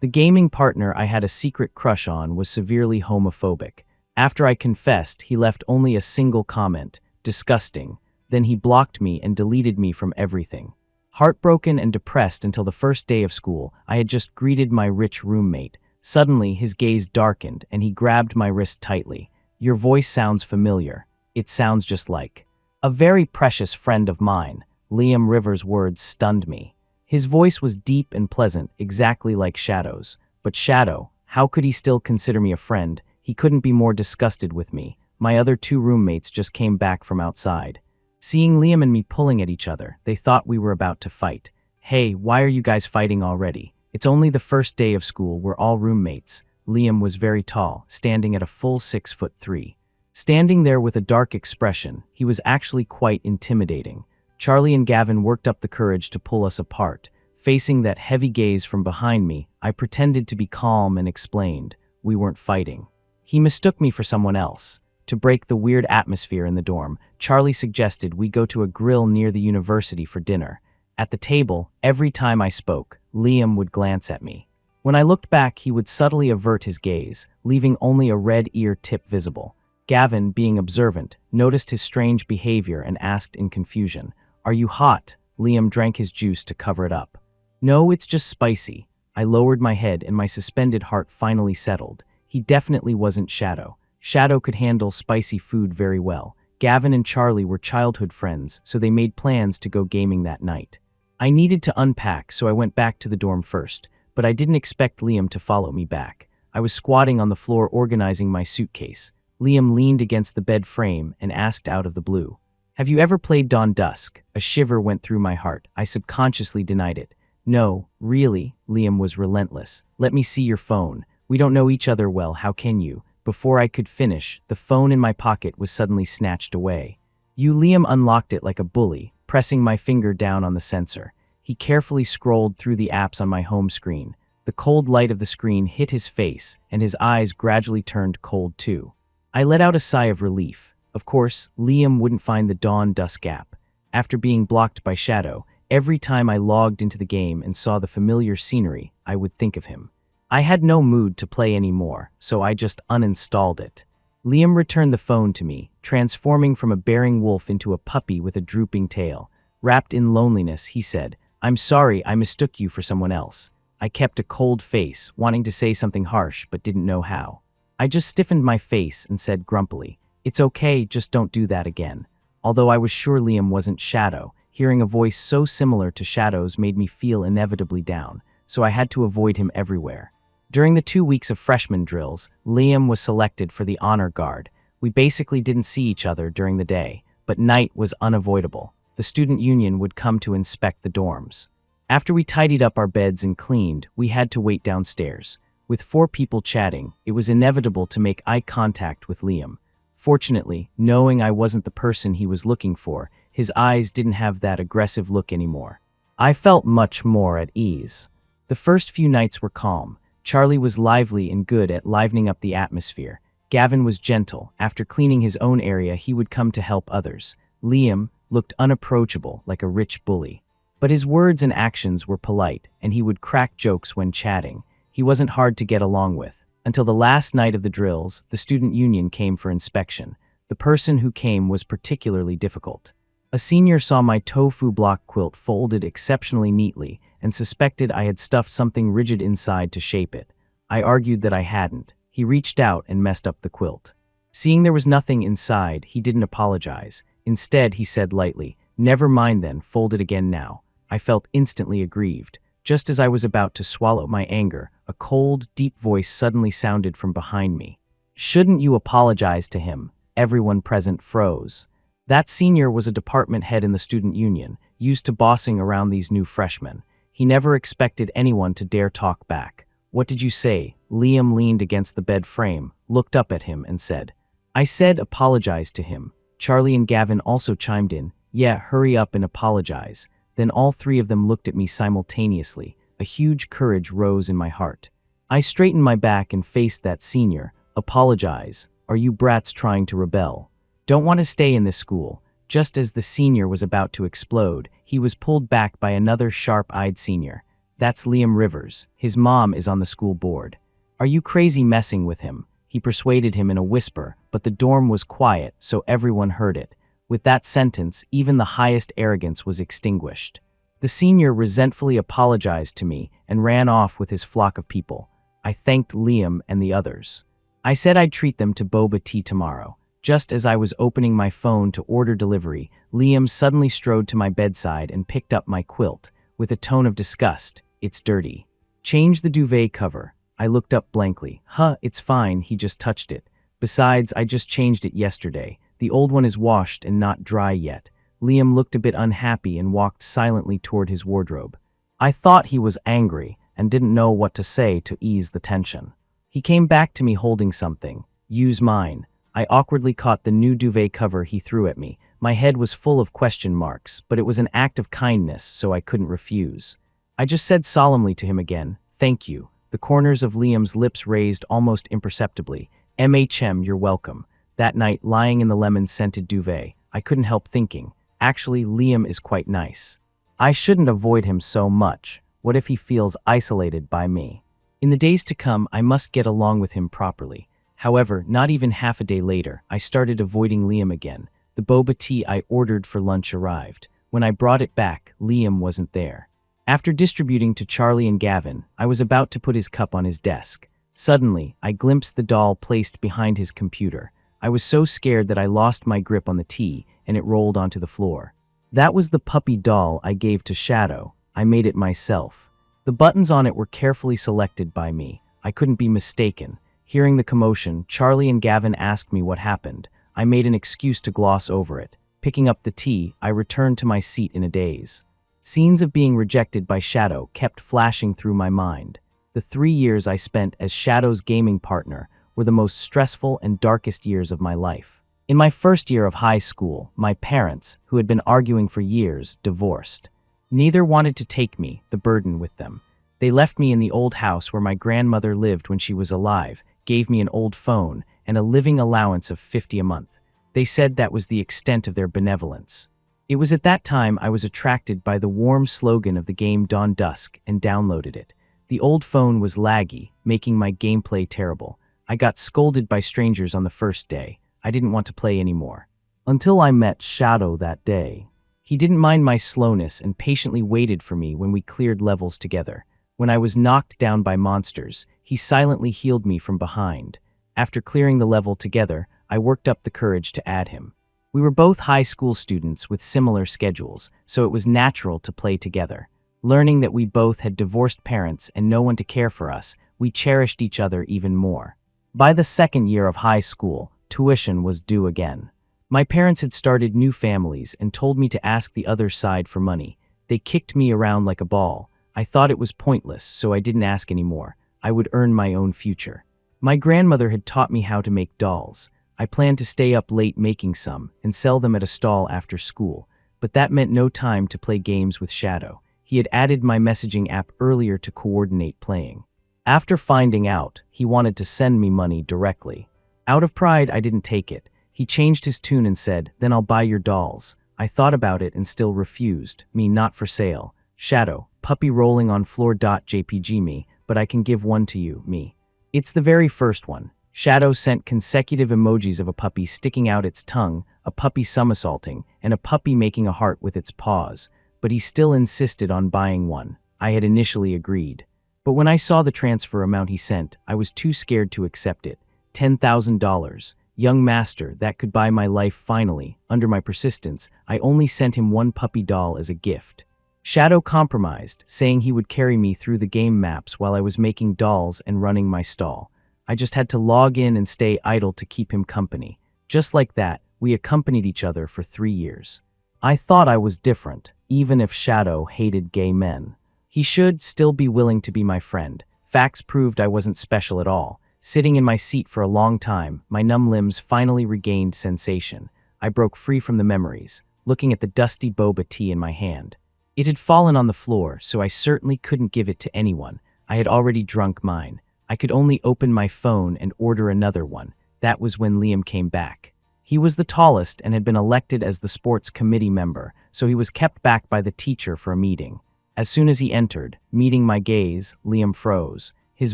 The gaming partner I had a secret crush on was severely homophobic. After I confessed, he left only a single comment, "Disgusting." Then he blocked me and deleted me from everything. Heartbroken and depressed until the first day of school, I had just greeted my rich roommate. Suddenly, his gaze darkened and he grabbed my wrist tightly. "Your voice sounds familiar. It sounds just like a very precious friend of mine." Liam Rivers' words stunned me. His voice was deep and pleasant, exactly like Shadow's. But Shadow, how could he still consider me a friend? He couldn't be more disgusted with me. My other two roommates just came back from outside. Seeing Liam and me pulling at each other, they thought we were about to fight. "Hey, why are you guys fighting already? It's only the first day of school, we're all roommates." Liam was very tall, standing at a full 6'3". Standing there with a dark expression, he was actually quite intimidating. Charlie and Gavin worked up the courage to pull us apart. Facing that heavy gaze from behind me, I pretended to be calm and explained, we weren't fighting. He mistook me for someone else. To break the weird atmosphere in the dorm, Charlie suggested we go to a grill near the university for dinner. At the table, every time I spoke, Liam would glance at me. When I looked back, he would subtly avert his gaze, leaving only a red ear tip visible. Gavin, being observant, noticed his strange behavior and asked in confusion, "Are you hot?" Liam drank his juice to cover it up. "No, it's just spicy." I lowered my head and my suspended heart finally settled. He definitely wasn't Shadow. Shadow could handle spicy food very well. Gavin and Charlie were childhood friends, so they made plans to go gaming that night. I needed to unpack, so I went back to the dorm first, but I didn't expect Liam to follow me back. I was squatting on the floor organizing my suitcase. Liam leaned against the bed frame and asked out of the blue, "Have you ever played Dawn Dusk?" A shiver went through my heart. I subconsciously denied it. "No, really?" Liam was relentless. "Let me see your phone. We don't know each other well, how can you?" Before I could finish, the phone in my pocket was suddenly snatched away. Liam unlocked it like a bully, pressing my finger down on the sensor. He carefully scrolled through the apps on my home screen. The cold light of the screen hit his face, and his eyes gradually turned cold too. I let out a sigh of relief. Of course, Liam wouldn't find the Dawn Dusk app. After being blocked by Shadow, every time I logged into the game and saw the familiar scenery, I would think of him. I had no mood to play anymore, so I just uninstalled it. Liam returned the phone to me, transforming from a bearing wolf into a puppy with a drooping tail. Wrapped in loneliness, he said, "I'm sorry, I mistook you for someone else." I kept a cold face, wanting to say something harsh, but didn't know how. I just stiffened my face and said grumpily, "It's okay, just don't do that again." Although I was sure Liam wasn't Shadow, hearing a voice so similar to Shadow's made me feel inevitably down, so I had to avoid him everywhere. During the 2 weeks of freshman drills, Liam was selected for the honor guard. We basically didn't see each other during the day, but night was unavoidable. The student union would come to inspect the dorms. After we tidied up our beds and cleaned, we had to wait downstairs. With 4 people chatting, it was inevitable to make eye contact with Liam. Fortunately, knowing I wasn't the person he was looking for, his eyes didn't have that aggressive look anymore. I felt much more at ease. The first few nights were calm. Charlie was lively and good at livening up the atmosphere. Gavin was gentle. After cleaning his own area, he would come to help others. Liam looked unapproachable, like a rich bully. But his words and actions were polite, and he would crack jokes when chatting. He wasn't hard to get along with. Until the last night of the drills, the student union came for inspection. The person who came was particularly difficult. A senior saw my tofu block quilt folded exceptionally neatly and suspected I had stuffed something rigid inside to shape it. I argued that I hadn't. He reached out and messed up the quilt. Seeing there was nothing inside, he didn't apologize. Instead, he said lightly, "Never mind then, fold it again now." I felt instantly aggrieved. Just as I was about to swallow my anger, a cold, deep voice suddenly sounded from behind me. "Shouldn't you apologize to him?" Everyone present froze. That senior was a department head in the student union, used to bossing around these new freshmen. He never expected anyone to dare talk back. "What did you say?" Liam leaned against the bed frame, looked up at him, and said, "I said apologize to him." Charlie and Gavin also chimed in, "Yeah, hurry up and apologize." Then all 3 of them looked at me simultaneously. A huge courage rose in my heart. I straightened my back and faced that senior. "Apologize. Are you brats trying to rebel? Don't want to stay in this school." Just as the senior was about to explode, he was pulled back by another sharp-eyed senior. That's Liam Rivers. His mom is on the school board. Are you crazy messing with him? He persuaded him in a whisper, but the dorm was quiet, so everyone heard it. With that sentence, even the highest arrogance was extinguished. The senior resentfully apologized to me and ran off with his flock of people. I thanked Liam and the others. I said I'd treat them to boba tea tomorrow. Just as I was opening my phone to order delivery, Liam suddenly strode to my bedside and picked up my quilt. With a tone of disgust, "It's dirty. Change the duvet cover." I looked up blankly. It's fine, he just touched it. Besides, I just changed it yesterday. The old one is washed and not dry yet. Liam looked a bit unhappy and walked silently toward his wardrobe. I thought he was angry and didn't know what to say to ease the tension. He came back to me holding something. "Use mine." I awkwardly caught the new duvet cover he threw at me. My head was full of question marks, but it was an act of kindness, so I couldn't refuse. I just said solemnly to him again, "Thank you." The corners of Liam's lips raised almost imperceptibly. You're welcome." That night, lying in the lemon-scented duvet, I couldn't help thinking, actually, Liam is quite nice. I shouldn't avoid him so much. What if he feels isolated by me? In the days to come, I must get along with him properly. However, not even half a day later, I started avoiding Liam again. The boba tea I ordered for lunch arrived. When I brought it back, Liam wasn't there. After distributing to Charlie and Gavin, I was about to put his cup on his desk. Suddenly, I glimpsed the doll placed behind his computer. I was so scared that I lost my grip on the tea, and it rolled onto the floor. That was the puppy doll I gave to Shadow. I made it myself. The buttons on it were carefully selected by me. I couldn't be mistaken. Hearing the commotion, Charlie and Gavin asked me what happened. I made an excuse to gloss over it. Picking up the tea, I returned to my seat in a daze. Scenes of being rejected by Shadow kept flashing through my mind. The 3 years I spent as Shadow's gaming partner were the most stressful and darkest years of my life. In my first year of high school, my parents, who had been arguing for years, divorced. Neither wanted to take me, the burden, with them. They left me in the old house where my grandmother lived when she was alive, gave me an old phone, and a living allowance of $50 a month. They said that was the extent of their benevolence. It was at that time I was attracted by the warm slogan of the game Dawn Dusk and downloaded it. The old phone was laggy, making my gameplay terrible. I got scolded by strangers on the first day. I didn't want to play anymore. Until I met Shadow that day. He didn't mind my slowness and patiently waited for me when we cleared levels together. When I was knocked down by monsters, he silently healed me from behind. After clearing the level together, I worked up the courage to add him. We were both high school students with similar schedules, so it was natural to play together. Learning that we both had divorced parents and no one to care for us, we cherished each other even more. By the second year of high school, tuition was due again. My parents had started new families and told me to ask the other side for money. They kicked me around like a ball. I thought it was pointless, so I didn't ask anymore. I would earn my own future. My grandmother had taught me how to make dolls. I planned to stay up late making some and sell them at a stall after school, but that meant no time to play games with Shadow. He had added my messaging app earlier to coordinate playing. After finding out, he wanted to send me money directly. Out of pride, I didn't take it. He changed his tune and said, "Then I'll buy your dolls." I thought about it and still refused. Me not for sale. Shadow, puppy rolling on floor.jpg me, but I can give one to you, me. It's the very first one. Shadow sent consecutive emojis of a puppy sticking out its tongue, a puppy somersaulting, and a puppy making a heart with its paws, but he still insisted on buying one. I had initially agreed. But when I saw the transfer amount he sent, I was too scared to accept it. $10,000. Young master, that could buy my life finally. Under my persistence, I only sent him one puppy doll as a gift. Shadow compromised, saying he would carry me through the game maps while I was making dolls and running my stall. I just had to log in and stay idle to keep him company. Just like that, we accompanied each other for 3 years. I thought I was different, even if Shadow hated gay men. He should still be willing to be my friend. Facts proved I wasn't special at all. Sitting in my seat for a long time, my numb limbs finally regained sensation. I broke free from the memories, looking at the dusty boba tea in my hand. It had fallen on the floor, so I certainly couldn't give it to anyone. I had already drunk mine. I could only open my phone and order another one. That was when Liam came back. He was the tallest and had been elected as the sports committee member, so he was kept back by the teacher for a meeting. As soon as he entered, meeting my gaze, Liam froze. His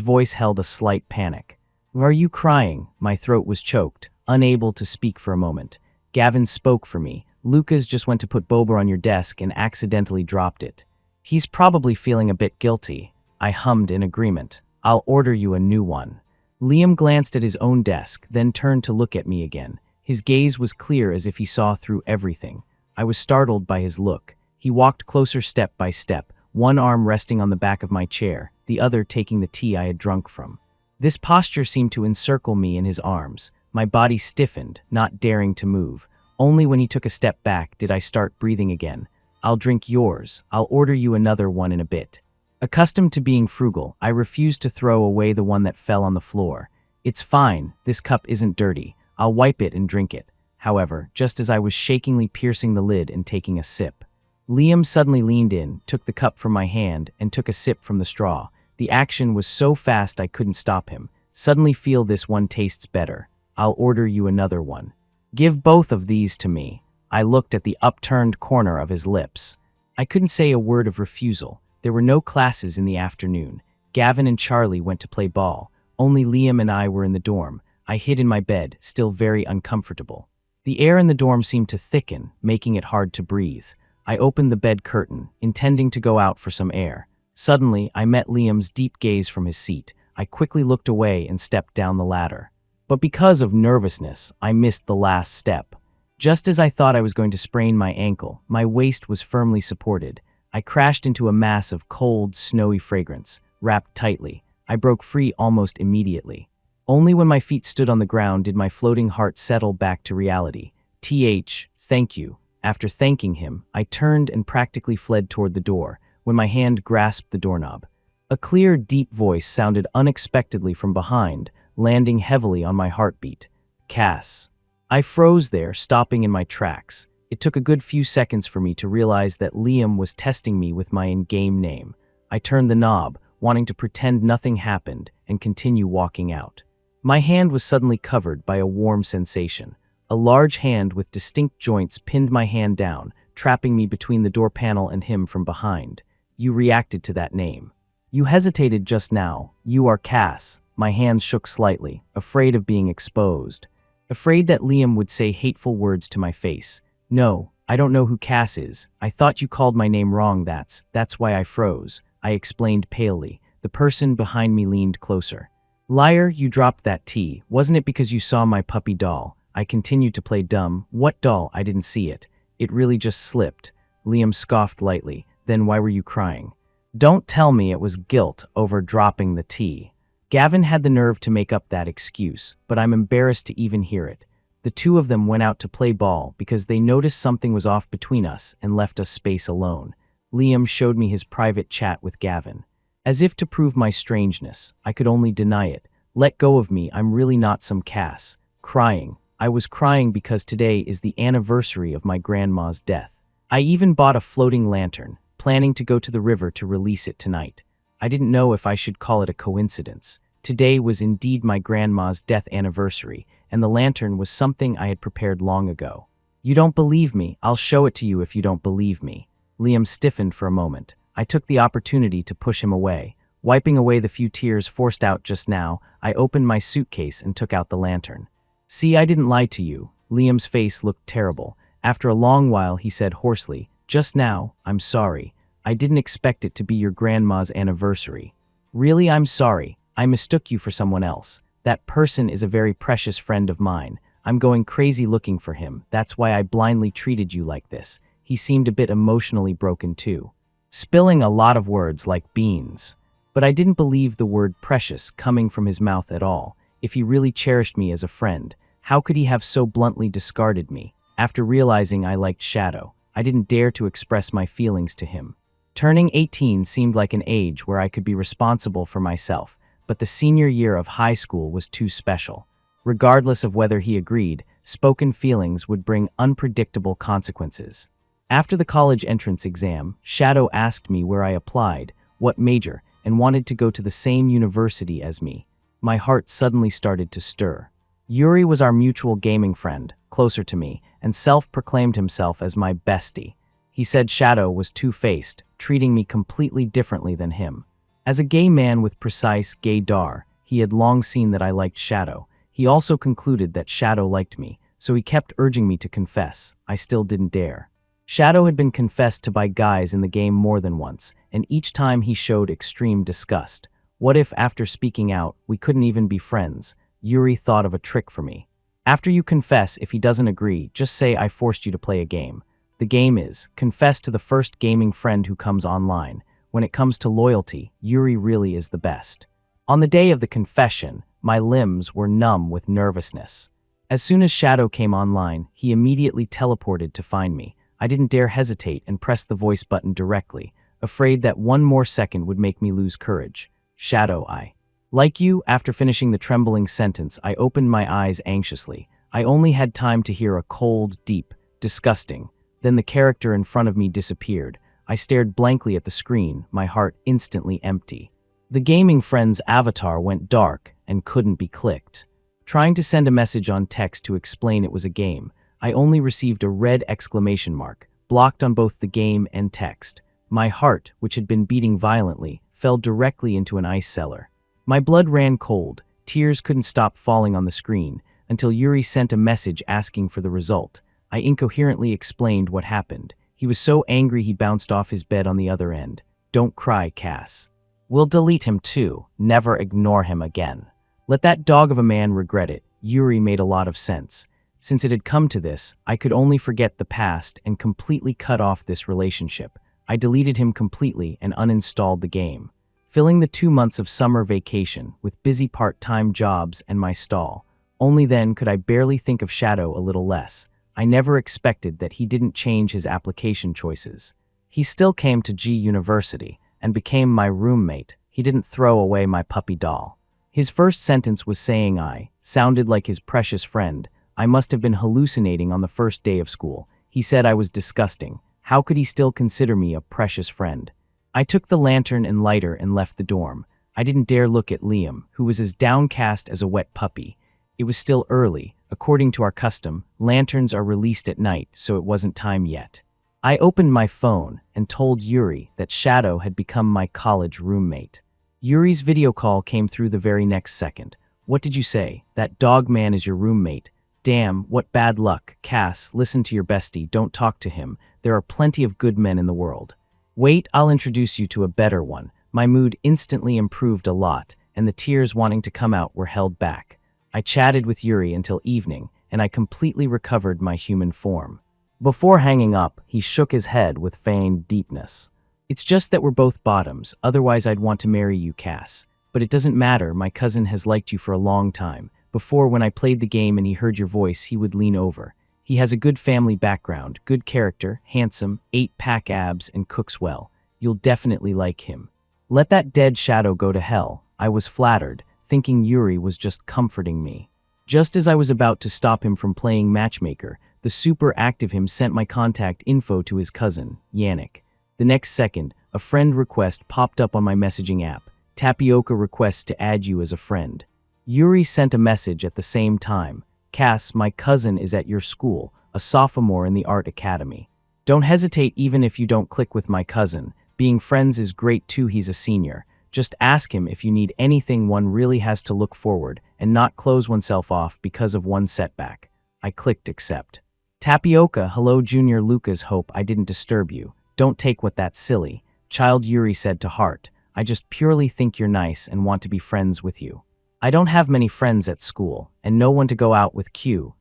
voice held a slight panic. "Are you crying?" My throat was choked, unable to speak for a moment. Gavin spoke for me. "Lucas just went to put boba on your desk and accidentally dropped it. He's probably feeling a bit guilty." I hummed in agreement. "I'll order you a new one." Liam glanced at his own desk, then turned to look at me again. His gaze was clear as if he saw through everything. I was startled by his look. He walked closer step by step, one arm resting on the back of my chair, the other taking the tea I had drunk from. This posture seemed to encircle me in his arms. My body stiffened, not daring to move. Only when he took a step back did I start breathing again. "I'll drink yours. I'll order you another one in a bit." Accustomed to being frugal, I refused to throw away the one that fell on the floor. "It's fine. This cup isn't dirty. I'll wipe it and drink it." However, just as I was shakingly piercing the lid and taking a sip, Liam suddenly leaned in, took the cup from my hand, and took a sip from the straw. The action was so fast I couldn't stop him. "Suddenly feel this one tastes better. I'll order you another one." "Give both of these to me." I looked at the upturned corner of his lips. I couldn't say a word of refusal. There were no classes in the afternoon. Gavin and Charlie went to play ball. Only Liam and I were in the dorm. I hid in my bed, still very uncomfortable. The air in the dorm seemed to thicken, making it hard to breathe. I opened the bed curtain, intending to go out for some air. Suddenly, I met Liam's deep gaze from his seat. I quickly looked away and stepped down the ladder. But because of nervousness, I missed the last step. Just as I thought I was going to sprain my ankle, my waist was firmly supported. I crashed into a mass of cold, snowy fragrance, wrapped tightly. I broke free almost immediately. Only when my feet stood on the ground did my floating heart settle back to reality. Thank you. After thanking him, I turned and practically fled toward the door, when my hand grasped the doorknob. A clear, deep voice sounded unexpectedly from behind, landing heavily on my heartbeat. "Cass." I froze there, stopping in my tracks. It took a good few seconds for me to realize that Liam was testing me with my in-game name. I turned the knob, wanting to pretend nothing happened, and continue walking out. My hand was suddenly covered by a warm sensation. A large hand with distinct joints pinned my hand down, trapping me between the door panel and him from behind. "You reacted to that name. You hesitated just now. You are Cass." My hands shook slightly, afraid of being exposed. Afraid that Liam would say hateful words to my face. "No, I don't know who Cass is. I thought you called my name wrong, that's why I froze," I explained palely. The person behind me leaned closer. "Liar, you dropped that tea. Wasn't it because you saw my puppy doll?" I continued to play dumb. "What doll? I didn't see it. It really just slipped." Liam scoffed lightly. "Then why were you crying?" "Don't tell me it was guilt over dropping the tea." Gavin had the nerve to make up that excuse, but I'm embarrassed to even hear it. The two of them went out to play ball because they noticed something was off between us and left us space alone. Liam showed me his private chat with Gavin. As if to prove my strangeness, I could only deny it. "Let go of me, I'm really not some Cass." Crying. I was crying because today is the anniversary of my grandma's death. I even bought a floating lantern, planning to go to the river to release it tonight. I didn't know if I should call it a coincidence. Today was indeed my grandma's death anniversary, and the lantern was something I had prepared long ago. "You don't believe me? I'll show it to you if you don't believe me." Liam stiffened for a moment. I took the opportunity to push him away. Wiping away the few tears forced out just now, I opened my suitcase and took out the lantern. "See, I didn't lie to you." Liam's face looked terrible. After a long while, he said hoarsely, "Just now, I'm sorry. I didn't expect it to be your grandma's anniversary." "Really, I'm sorry. I mistook you for someone else. That person is a very precious friend of mine. I'm going crazy looking for him. That's why I blindly treated you like this." He seemed a bit emotionally broken too, spilling a lot of words like beans. But I didn't believe the word precious coming from his mouth at all. If he really cherished me as a friend, how could he have so bluntly discarded me? After realizing I liked Shadow, I didn't dare to express my feelings to him. Turning 18 seemed like an age where I could be responsible for myself, but the senior year of high school was too special. Regardless of whether he agreed, spoken feelings would bring unpredictable consequences. After the college entrance exam, Shadow asked me where I applied, what major, and wanted to go to the same university as me. My heart suddenly started to stir. Yuri was our mutual gaming friend, closer to me, and self-proclaimed himself as my bestie. He said Shadow was two-faced, treating me completely differently than him. As a gay man with precise gaydar, he had long seen that I liked Shadow. He also concluded that Shadow liked me, so he kept urging me to confess. I still didn't dare. Shadow had been confessed to by guys in the game more than once, and each time he showed extreme disgust. What if, after speaking out, we couldn't even be friends? Yuri thought of a trick for me. After you confess, if he doesn't agree, just say I forced you to play a game. The game is, confess to the first gaming friend who comes online. When it comes to loyalty, Yuri really is the best. On the day of the confession, my limbs were numb with nervousness. As soon as Shadow came online, he immediately teleported to find me. I didn't dare hesitate and pressed the voice button directly, afraid that one more second would make me lose courage. Shadow, I. Like you, after finishing the trembling sentence, I opened my eyes anxiously. I only had time to hear a cold, deep, disgusting. Then the character in front of me disappeared. I stared blankly at the screen, my heart instantly empty. The gaming friend's avatar went dark and couldn't be clicked. Trying to send a message on text to explain it was a game, I only received a red exclamation mark, blocked on both the game and text. My heart, which had been beating violently, fell directly into an ice cellar. My blood ran cold, tears couldn't stop falling on the screen, until Yuri sent a message asking for the result. I incoherently explained what happened. He was so angry he bounced off his bed on the other end. Don't cry, Cass. We'll delete him too. Never ignore him again. Let that dog of a man regret it. Yuri made a lot of sense. Since it had come to this, I could only forget the past and completely cut off this relationship. I deleted him completely and uninstalled the game. Filling the 2 months of summer vacation with busy part-time jobs and my stall. Only then could I barely think of Shadow a little less. I never expected that he didn't change his application choices. He still came to G University and became my roommate. He didn't throw away my puppy doll. His first sentence was saying I sounded like his precious friend. I must have been hallucinating on the first day of school. He said I was disgusting. How could he still consider me a precious friend? I took the lantern and lighter and left the dorm. I didn't dare look at Liam, who was as downcast as a wet puppy. It was still early. According to our custom, lanterns are released at night, so it wasn't time yet. I opened my phone and told Yuri that Shadow had become my college roommate. Yuri's video call came through the very next second. What did you say? That dog man is your roommate. Damn, what bad luck. Cass, listen to your bestie, don't talk to him. There are plenty of good men in the world. Wait, I'll introduce you to a better one. My mood instantly improved a lot, and the tears wanting to come out were held back. I chatted with Yuri until evening, and I completely recovered my human form. Before hanging up, he shook his head with feigned deepness. It's just that we're both bottoms, otherwise I'd want to marry you, Cass. But it doesn't matter, my cousin has liked you for a long time. Before, when I played the game and he heard your voice, he would lean over. He has a good family background, good character, handsome, 8-pack abs, and cooks well. You'll definitely like him. Let that dead Shadow go to hell. I was flattered, thinking Yuri was just comforting me. Just as I was about to stop him from playing matchmaker, the super active him sent my contact info to his cousin, Yannick. The next second, a friend request popped up on my messaging app. Tapioca requests to add you as a friend. Yuri sent a message at the same time. Cass, my cousin is at your school, a sophomore in the art academy. Don't hesitate even if you don't click with my cousin. Being friends is great too, he's a senior. Just ask him if you need anything. One really has to look forward and not close oneself off because of one setback. I clicked accept. Tapioca, hello Junior Lucas, hope I didn't disturb you. Don't take what that silly child Yuri said to heart. I just purely think you're nice and want to be friends with you. I don't have many friends at school, and no one to go out with. Q,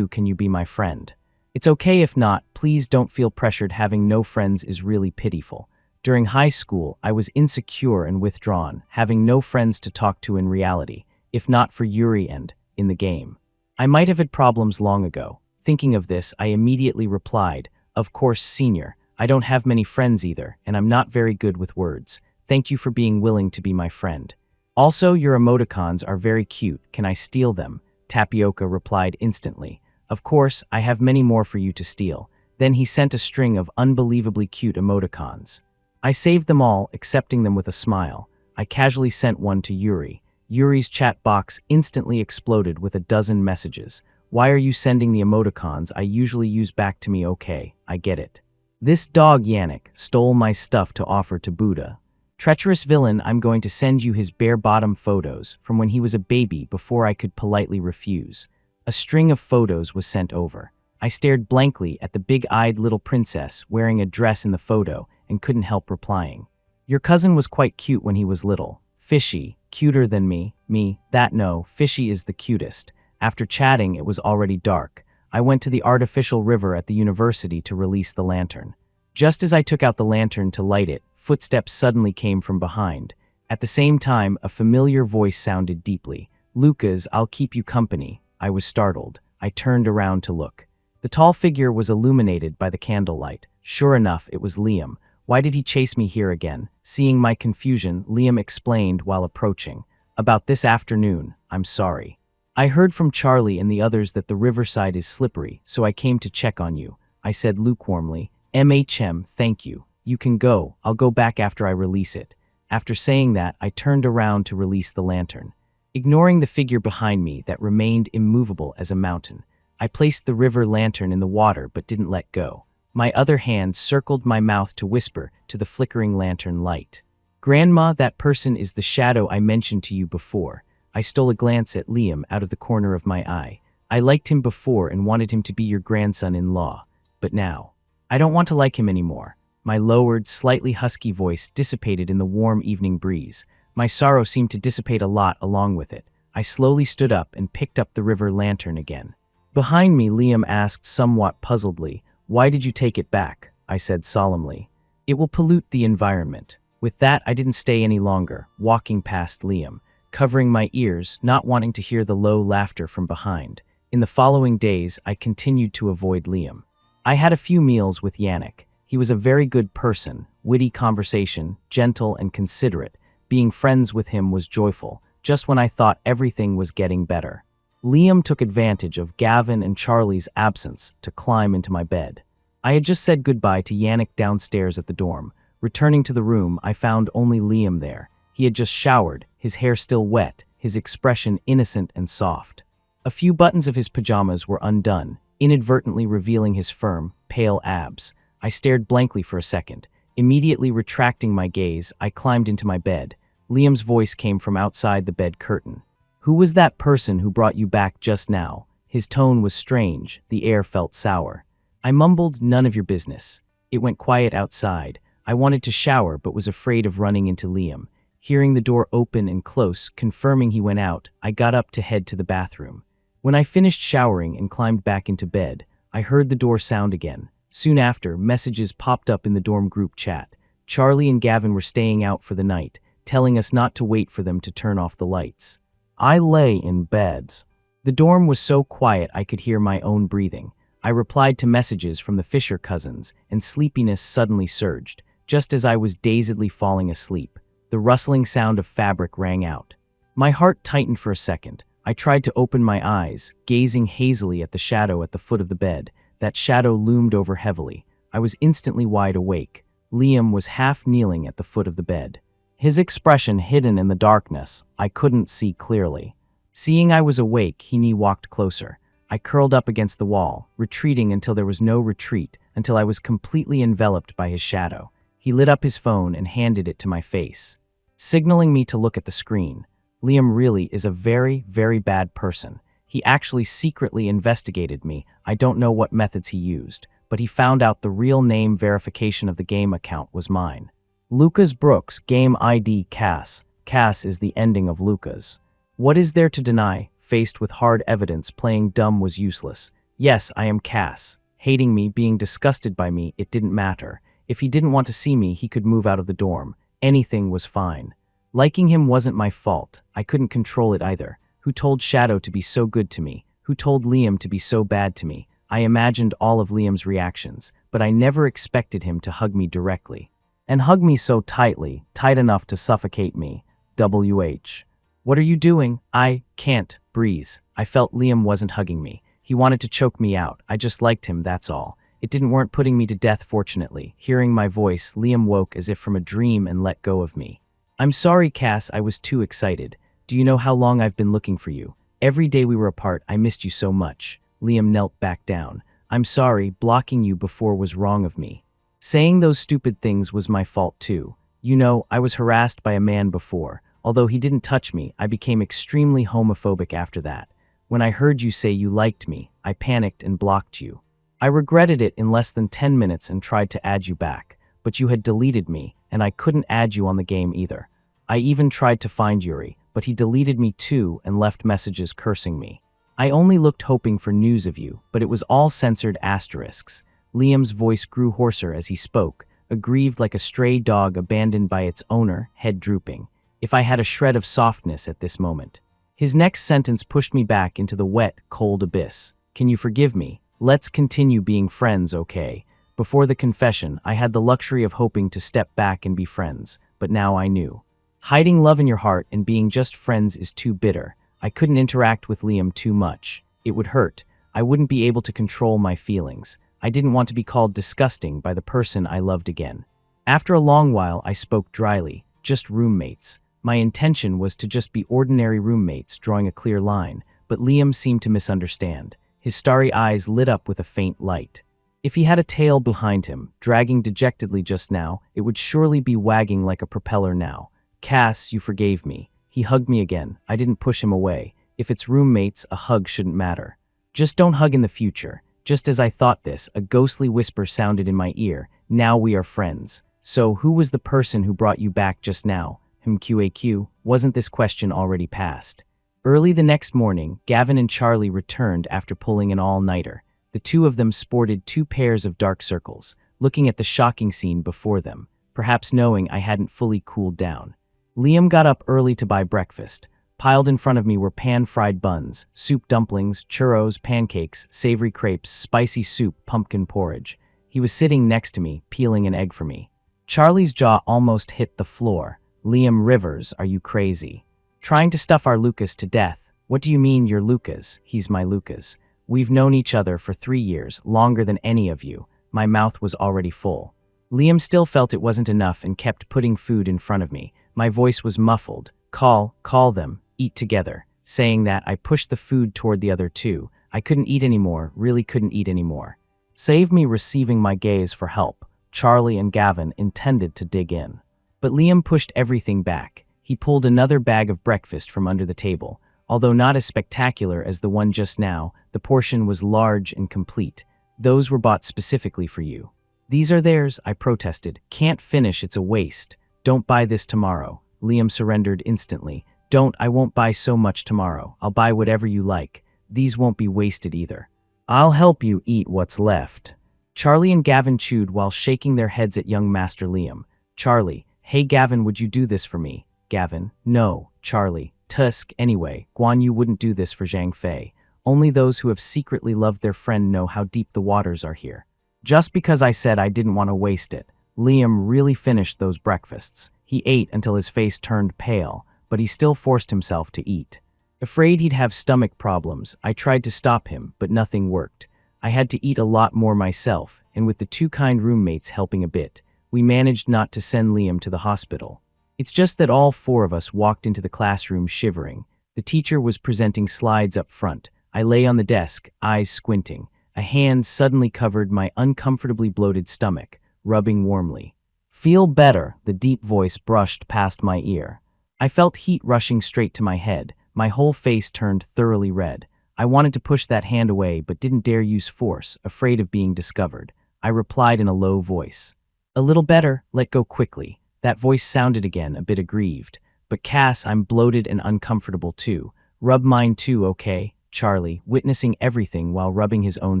can you be my friend? It's okay if not, please don't feel pressured. Having no friends is really pitiful. During high school, I was insecure and withdrawn, having no friends to talk to in reality, if not for Yuri and, in the game. I might have had problems long ago. Thinking of this, I immediately replied, of course, senior, I don't have many friends either, and I'm not very good with words. Thank you for being willing to be my friend. Also, your emoticons are very cute. Can I steal them? Tapioca replied instantly. Of course, I have many more for you to steal. Then he sent a string of unbelievably cute emoticons. I saved them all, accepting them with a smile. I casually sent one to Yuri. Yuri's chat box instantly exploded with a dozen messages. Why are you sending the emoticons I usually use back to me? Okay, I get it. This dog Yannick stole my stuff to offer to Buddha. Treacherous villain, I'm going to send you his bare-bottom photos from when he was a baby before I could politely refuse. A string of photos was sent over. I stared blankly at the big-eyed little princess wearing a dress in the photo and couldn't help replying. Your cousin was quite cute when he was little. Fishy, cuter than me, no, Fishy is the cutest. After chatting, it was already dark. I went to the artificial river at the university to release the lantern. Just as I took out the lantern to light it, footsteps suddenly came from behind. At the same time, a familiar voice sounded deeply. Lucas, I'll keep you company. I was startled. I turned around to look. The tall figure was illuminated by the candlelight. Sure enough, it was Liam. Why did he chase me here again? Seeing my confusion, Liam explained while approaching. About this afternoon, I'm sorry. I heard from Charlie and the others that the riverside is slippery, so I came to check on you. I said lukewarmly, thank you. You can go. I'll go back after I release it. After saying that, I turned around to release the lantern. Ignoring the figure behind me that remained immovable as a mountain, I placed the river lantern in the water but didn't let go. My other hand circled my mouth to whisper to the flickering lantern light. Grandma, that person is the shadow I mentioned to you before. I stole a glance at Liam out of the corner of my eye. I liked him before and wanted him to be your grandson-in-law. But now, I don't want to like him anymore. My lowered, slightly husky voice dissipated in the warm evening breeze. My sorrow seemed to dissipate a lot along with it. I slowly stood up and picked up the river lantern again. Behind me, Liam asked somewhat puzzledly, "Why did you take it back?" I said solemnly. "It will pollute the environment." With that, I didn't stay any longer, walking past Liam, covering my ears, not wanting to hear the low laughter from behind. In the following days, I continued to avoid Liam. I had a few meals with Yannick. He was a very good person, witty conversation, gentle and considerate. Being friends with him was joyful, just when I thought everything was getting better. Liam took advantage of Gavin and Charlie's absence to climb into my bed. I had just said goodbye to Yannick downstairs at the dorm. Returning to the room, I found only Liam there. He had just showered, his hair still wet, his expression innocent and soft. A few buttons of his pajamas were undone, inadvertently revealing his firm, pale abs. I stared blankly for a second. Immediately retracting my gaze, I climbed into my bed. Liam's voice came from outside the bed curtain. "Who was that person who brought you back just now?" His tone was strange. The air felt sour. I mumbled, "None of your business." It went quiet outside. I wanted to shower but was afraid of running into Liam. Hearing the door open and close, confirming he went out, I got up to head to the bathroom. When I finished showering and climbed back into bed, I heard the door sound again. Soon after, messages popped up in the dorm group chat. Charlie and Gavin were staying out for the night, telling us not to wait for them to turn off the lights. I lay in bed. The dorm was so quiet I could hear my own breathing. I replied to messages from the Fisher cousins, and sleepiness suddenly surged. Just as I was dazedly falling asleep, the rustling sound of fabric rang out. My heart tightened for a second. I tried to open my eyes, gazing hazily at the shadow at the foot of the bed. That shadow loomed over heavily. I was instantly wide awake. Liam was half kneeling at the foot of the bed. His expression hidden in the darkness, I couldn't see clearly. Seeing I was awake, he walked closer. I curled up against the wall, retreating until there was no retreat, until I was completely enveloped by his shadow. He lit up his phone and handed it to my face, signaling me to look at the screen. Liam really is a very, very bad person. He actually secretly investigated me. I don't know what methods he used, but he found out the real name verification of the game account was mine. Lucas Brooks, game ID Cass. Cass is the ending of Lucas. What is there to deny? Faced with hard evidence, playing dumb was useless. Yes, I am Cass. Hating me, being disgusted by me, it didn't matter. If he didn't want to see me, he could move out of the dorm. Anything was fine. Liking him wasn't my fault. I couldn't control it either. Who told Shadow to be so good to me? Who told Liam to be so bad to me? I imagined all of Liam's reactions, but I never expected him to hug me directly. And hug me so tightly, tight enough to suffocate me. WH. What are you doing? I can't breathe. I felt Liam wasn't hugging me. He wanted to choke me out. I just liked him, that's all. It weren't putting me to death, fortunately. Hearing my voice, Liam woke as if from a dream and let go of me. I'm sorry, Cass, I was too excited. Do you know how long I've been looking for you? Every day we were apart, I missed you so much. Liam knelt back down. I'm sorry, blocking you before was wrong of me. Saying those stupid things was my fault too. You know, I was harassed by a man before. Although he didn't touch me, I became extremely homophobic after that. When I heard you say you liked me, I panicked and blocked you. I regretted it in less than 10 minutes and tried to add you back, but you had deleted me, and I couldn't add you on the game either. I even tried to find Yuri, but he deleted me too and left messages cursing me. I only looked hoping for news of you, but it was all censored asterisks. Liam's voice grew hoarser as he spoke, aggrieved like a stray dog abandoned by its owner, head drooping. If I had a shred of softness at this moment. His next sentence pushed me back into the wet, cold abyss. Can you forgive me? Let's continue being friends, okay? Before the confession, I had the luxury of hoping to step back and be friends, but now I knew. Hiding love in your heart and being just friends is too bitter. I couldn't interact with Liam too much. It would hurt. I wouldn't be able to control my feelings. I didn't want to be called disgusting by the person I loved again. After a long while, I spoke dryly, just roommates. My intention was to just be ordinary roommates, drawing a clear line, but Liam seemed to misunderstand. His starry eyes lit up with a faint light. If he had a tail behind him, dragging dejectedly just now, it would surely be wagging like a propeller now. Cass, you forgave me. He hugged me again. I didn't push him away. If it's roommates, a hug shouldn't matter. Just don't hug in the future. Just as I thought this, a ghostly whisper sounded in my ear. Now we are friends. So, who was the person who brought you back just now? QAQ, wasn't this question already passed? Early the next morning, Gavin and Charlie returned after pulling an all-nighter. The two of them sported 2 pairs of dark circles, looking at the shocking scene before them, perhaps knowing I hadn't fully cooled down. Liam got up early to buy breakfast. Piled in front of me were pan-fried buns, soup dumplings, churros, pancakes, savory crepes, spicy soup, pumpkin porridge. He was sitting next to me, peeling an egg for me. Charlie's jaw almost hit the floor. Liam Rivers, are you crazy? Trying to stuff our Lucas to death. What do you mean you're Lucas? He's my Lucas. We've known each other for 3 years, longer than any of you. My mouth was already full. Liam still felt it wasn't enough and kept putting food in front of me. My voice was muffled. Call them, eat together. Saying that, I pushed the food toward the other two. I couldn't eat anymore, really couldn't eat anymore. Save me receiving my gaze for help. Charlie and Gavin intended to dig in. But Liam pushed everything back. He pulled another bag of breakfast from under the table. Although not as spectacular as the one just now, the portion was large and complete. Those were bought specifically for you. These are theirs, I protested. Can't finish, it's a waste. Don't buy this tomorrow. Liam surrendered instantly. Don't, I won't buy so much tomorrow. I'll buy whatever you like. These won't be wasted either. I'll help you eat what's left. Charlie and Gavin chewed while shaking their heads at young Master Liam. Charlie, hey Gavin, would you do this for me? Gavin, no. Charlie, Tusk, anyway, Guan Yu wouldn't do this for Zhang Fei. Only those who have secretly loved their friend know how deep the waters are here. Just because I said I didn't want to waste it. Liam really finished those breakfasts. He ate until his face turned pale, but he still forced himself to eat. Afraid he'd have stomach problems, I tried to stop him, but nothing worked. I had to eat a lot more myself, and with the 2 kind roommates helping a bit, we managed not to send Liam to the hospital. It's just that all 4 of us walked into the classroom shivering. The teacher was presenting slides up front. I lay on the desk, eyes squinting. A hand suddenly covered my uncomfortably bloated stomach, rubbing warmly. Feel better, the deep voice brushed past my ear. I felt heat rushing straight to my head. My whole face turned thoroughly red. I wanted to push that hand away but didn't dare use force, afraid of being discovered. I replied in a low voice. A little better, let go quickly. That voice sounded again, a bit aggrieved. But Cass, I'm bloated and uncomfortable too. Rub mine too, okay? Charlie, witnessing everything while rubbing his own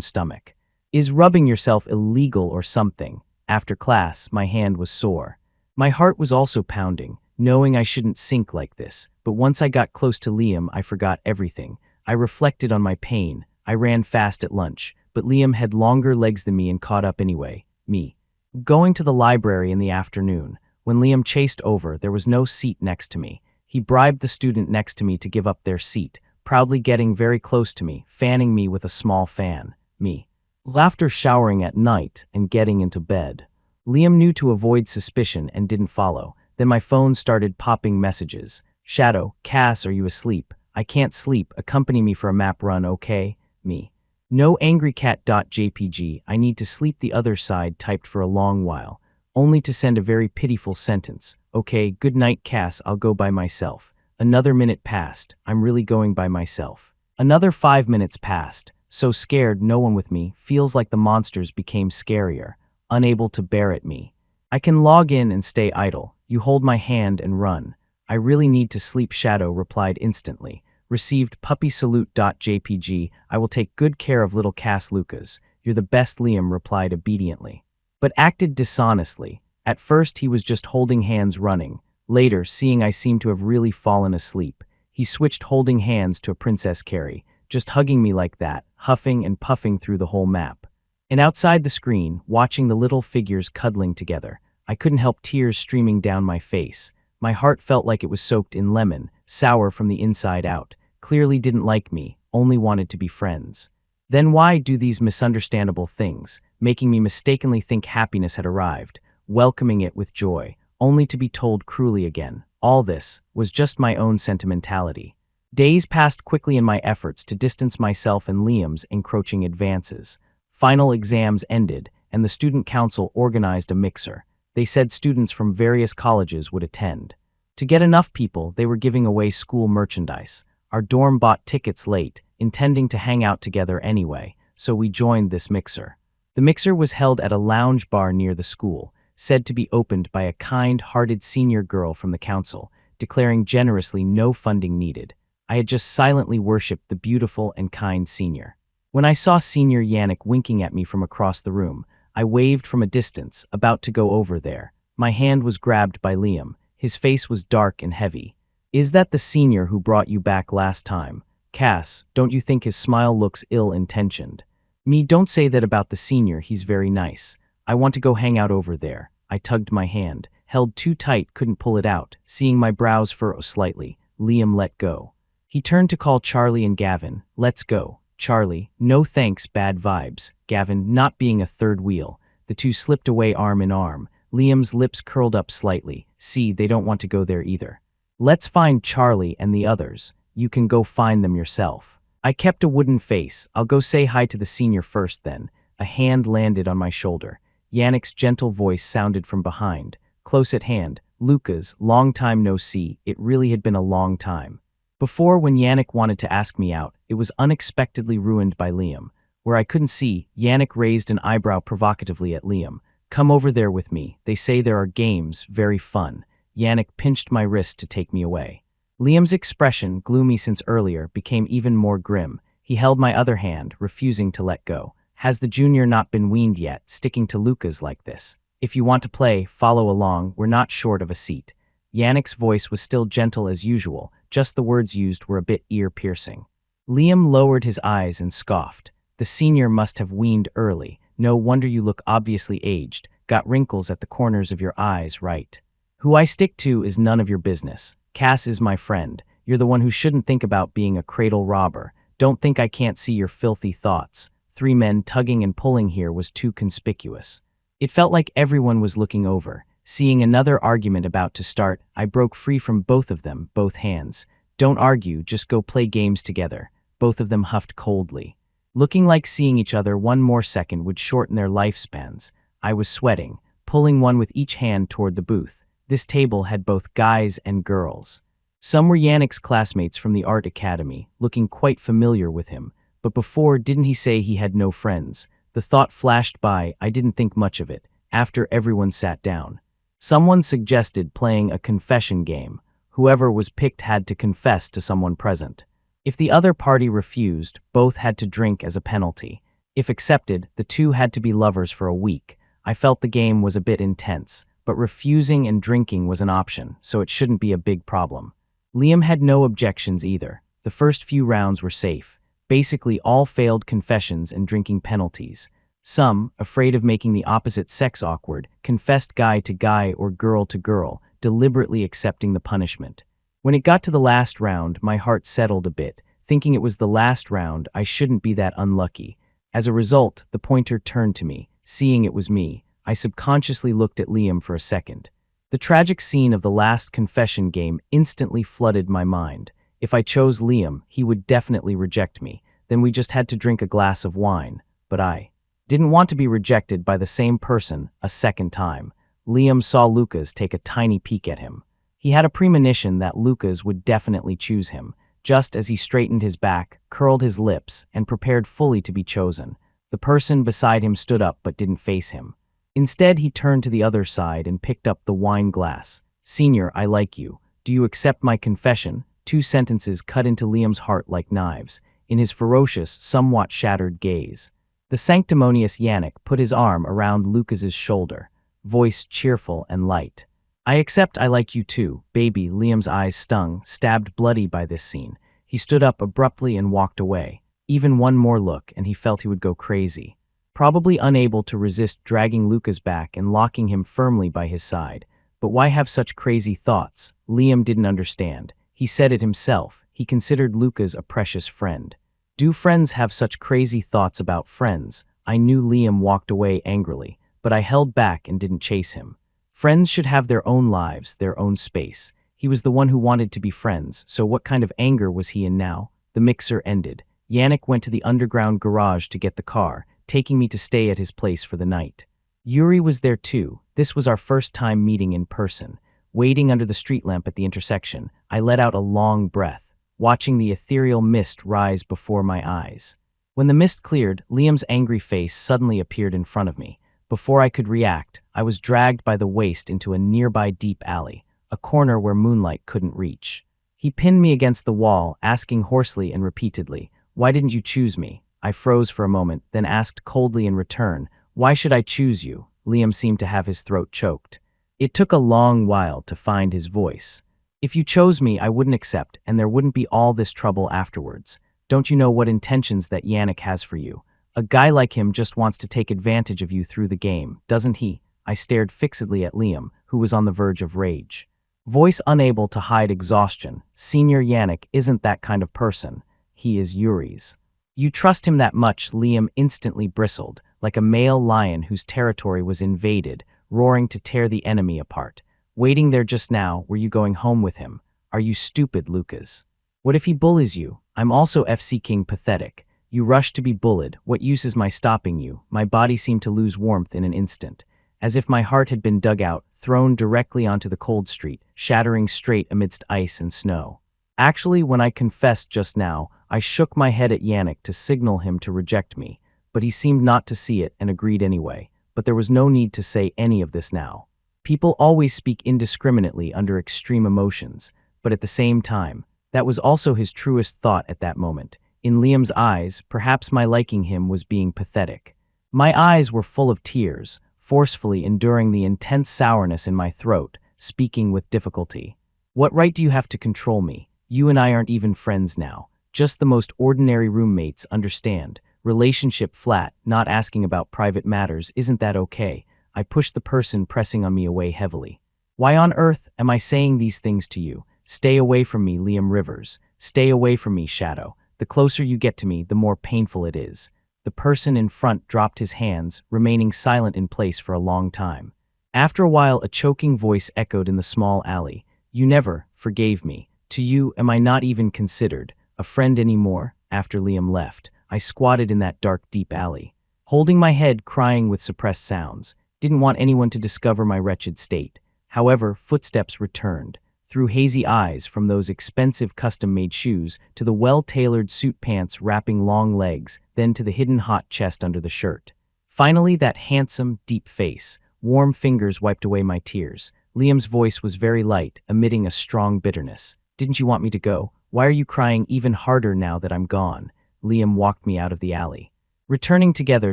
stomach. Is rubbing yourself illegal or something? After class, my hand was sore. My heart was also pounding, knowing I shouldn't sink like this. But once I got close to Liam, I forgot everything. I reflected on my pain. I ran fast at lunch, but Liam had longer legs than me and caught up anyway. Me. Going to the library in the afternoon. When Liam chased over, there was no seat next to me. He bribed the student next to me to give up their seat, proudly getting very close to me, fanning me with a small fan. Me. After showering at night and getting into bed. Liam knew to avoid suspicion and didn't follow. Then my phone started popping messages. Shadow, Cass, are you asleep? I can't sleep. Accompany me for a map run, okay? Me. No angrycat.jpg, I need to sleep, the other side typed for a long while, only to send a very pitiful sentence. Okay, good night, Cass, I'll go by myself. Another minute passed, I'm really going by myself. Another 5 minutes passed, so scared, no one with me, feels like the monsters became scarier, unable to bear at me. I can log in and stay idle, you hold my hand and run. I really need to sleep, Shadow replied instantly. Received puppysalute.jpg, I will take good care of little Cass Lucas. You're the best, Liam replied obediently, but acted dishonestly. At first he was just holding hands running. Later, seeing I seemed to have really fallen asleep, he switched holding hands to a Princess Carrie, just hugging me like that, huffing and puffing through the whole map. And outside the screen, watching the little figures cuddling together, I couldn't help tears streaming down my face. My heart felt like it was soaked in lemon, sour from the inside out. Clearly didn't like me, only wanted to be friends. Then why do these misunderstandable things, making me mistakenly think happiness had arrived, welcoming it with joy, only to be told cruelly again. All this was just my own sentimentality. Days passed quickly in my efforts to distance myself and Liam's encroaching advances. Final exams ended, and the student council organized a mixer. They said students from various colleges would attend. To get enough people, they were giving away school merchandise. Our dorm bought tickets late, intending to hang out together anyway, so we joined this mixer. The mixer was held at a lounge bar near the school, said to be opened by a kind-hearted senior girl from the council, declaring generously no funding needed. I had just silently worshipped the beautiful and kind senior. When I saw Senior Yannick winking at me from across the room, I waved from a distance, about to go over there. My hand was grabbed by Liam. His face was dark and heavy. Is that the senior who brought you back last time? Cass, don't you think his smile looks ill-intentioned? Me, don't say that about the senior, he's very nice. I want to go hang out over there. I tugged my hand, held too tight, couldn't pull it out. Seeing my brows furrow slightly, Liam let go. He turned to call Charlie and Gavin. Let's go. Charlie, no thanks, bad vibes. Gavin, not being a third wheel. The two slipped away arm in arm. Liam's lips curled up slightly. See, they don't want to go there either. Let's find Charlie and the others. You can go find them yourself. I kept a wooden face. I'll go say hi to the senior first then. A hand landed on my shoulder. Yannick's gentle voice sounded from behind. Close at hand. Lucas, long time no see. It really had been a long time. Before, when Yannick wanted to ask me out, it was unexpectedly ruined by Liam. Where I couldn't see, Yannick raised an eyebrow provocatively at Liam. Come over there with me. They say there are games, very fun. Yannick pinched my wrist to take me away. Liam's expression, gloomy since earlier, became even more grim. He held my other hand, refusing to let go. Has the junior not been weaned yet, sticking to Lucas like this? If you want to play, follow along, we're not short of a seat. Yannick's voice was still gentle as usual, just the words used were a bit ear-piercing. Liam lowered his eyes and scoffed. The senior must have weaned early. No wonder you look obviously aged. Got wrinkles at the corners of your eyes, right? Who I stick to is none of your business. Cass is my friend. You're the one who shouldn't think about being a cradle robber. Don't think I can't see your filthy thoughts. 3 men tugging and pulling here was too conspicuous. It felt like everyone was looking over. Seeing another argument about to start, I broke free from both of them, both hands. Don't argue, just go play games together. Both of them huffed coldly. Looking like seeing each other one more second would shorten their lifespans. I was sweating, pulling one with each hand toward the booth. This table had both guys and girls. Some were Yannick's classmates from the art academy, looking quite familiar with him. But before, didn't he say he had no friends? The thought flashed by, I didn't think much of it, after everyone sat down. Someone suggested playing a confession game. Whoever was picked had to confess to someone present. If the other party refused, both had to drink as a penalty. If accepted, the two had to be lovers for a week. I felt the game was a bit intense, but refusing and drinking was an option, so it shouldn't be a big problem. Liam had no objections either. The first few rounds were safe. Basically all failed confessions and drinking penalties. Some, afraid of making the opposite sex awkward, confessed guy to guy or girl to girl, deliberately accepting the punishment. When it got to the last round, my heart settled a bit. Thinking it was the last round, I shouldn't be that unlucky. As a result, the pointer turned to me. Seeing it was me, I subconsciously looked at Liam for a second. The tragic scene of the last confession game instantly flooded my mind. If I chose Liam, he would definitely reject me. Then we just had to drink a glass of wine. But I didn't want to be rejected by the same person a second time. Liam saw Lucas take a tiny peek at him. He had a premonition that Lucas would definitely choose him, just as he straightened his back, curled his lips, and prepared fully to be chosen. The person beside him stood up but didn't face him. Instead, he turned to the other side and picked up the wine glass. "Senior, I like you. Do you accept my confession?" Two sentences cut into Liam's heart like knives, in his ferocious, somewhat shattered gaze. The sanctimonious Yannick put his arm around Lucas's shoulder, voice cheerful and light. "I accept I like you too, baby." Liam's eyes stung, stabbed bloody by this scene. He stood up abruptly and walked away. Even one more look, and he felt he would go crazy. Probably unable to resist dragging Lucas back and locking him firmly by his side. But why have such crazy thoughts? Liam didn't understand. He said it himself. He considered Lucas a precious friend. Do friends have such crazy thoughts about friends? I knew Liam walked away angrily, but I held back and didn't chase him. Friends should have their own lives, their own space. He was the one who wanted to be friends, so what kind of anger was he in now? The mixer ended. Yannick went to the underground garage to get the car, taking me to stay at his place for the night. Yuri was there too. This was our first time meeting in person. Waiting under the street lamp at the intersection, I let out a long breath, watching the ethereal mist rise before my eyes. When the mist cleared, Liam's angry face suddenly appeared in front of me. Before I could react, I was dragged by the waist into a nearby deep alley, a corner where moonlight couldn't reach. He pinned me against the wall, asking hoarsely and repeatedly, "Why didn't you choose me?" I froze for a moment, then asked coldly in return, "Why should I choose you?" Liam seemed to have his throat choked. It took a long while to find his voice. "If you chose me, I wouldn't accept, and there wouldn't be all this trouble afterwards. Don't you know what intentions that Yannick has for you? A guy like him just wants to take advantage of you through the game, doesn't he?" I stared fixedly at Liam, who was on the verge of rage. Voice unable to hide exhaustion. "Senior Yannick isn't that kind of person. He is Yuri's." "You trust him that much?" Liam instantly bristled, like a male lion whose territory was invaded, roaring to tear the enemy apart. "Waiting there just now, were you going home with him? Are you stupid, Lucas? What if he bullies you? I'm also FC King pathetic. You rush to be bullied. What use is my stopping you?" My body seemed to lose warmth in an instant, as if my heart had been dug out, thrown directly onto the cold street, shattering straight amidst ice and snow. Actually, when I confessed just now, I shook my head at Yannick to signal him to reject me, but he seemed not to see it and agreed anyway. But there was no need to say any of this now. People always speak indiscriminately under extreme emotions, but at the same time, that was also his truest thought at that moment. In Liam's eyes, perhaps my liking him was being pathetic. My eyes were full of tears, forcefully enduring the intense sourness in my throat, speaking with difficulty. "What right do you have to control me? You and I aren't even friends now. Just the most ordinary roommates, understand. Relationship flat, not asking about private matters, isn't that okay?" I pushed the person pressing on me away heavily. "Why on earth am I saying these things to you? Stay away from me, Liam Rivers. Stay away from me, Shadow. The closer you get to me, the more painful it is." The person in front dropped his hands, remaining silent in place for a long time. After a while, a choking voice echoed in the small alley. "You never forgave me. To you, am I not even considered a friend anymore?" After Liam left, I squatted in that dark, deep alley, holding my head, crying with suppressed sounds. Didn't want anyone to discover my wretched state. However, footsteps returned, through hazy eyes, from those expensive custom-made shoes to the well-tailored suit pants wrapping long legs, then to the hidden hot chest under the shirt. Finally, that handsome, deep face. Warm fingers wiped away my tears. Liam's voice was very light, emitting a strong bitterness. "Didn't you want me to go? Why are you crying even harder now that I'm gone?" Liam walked me out of the alley, returning together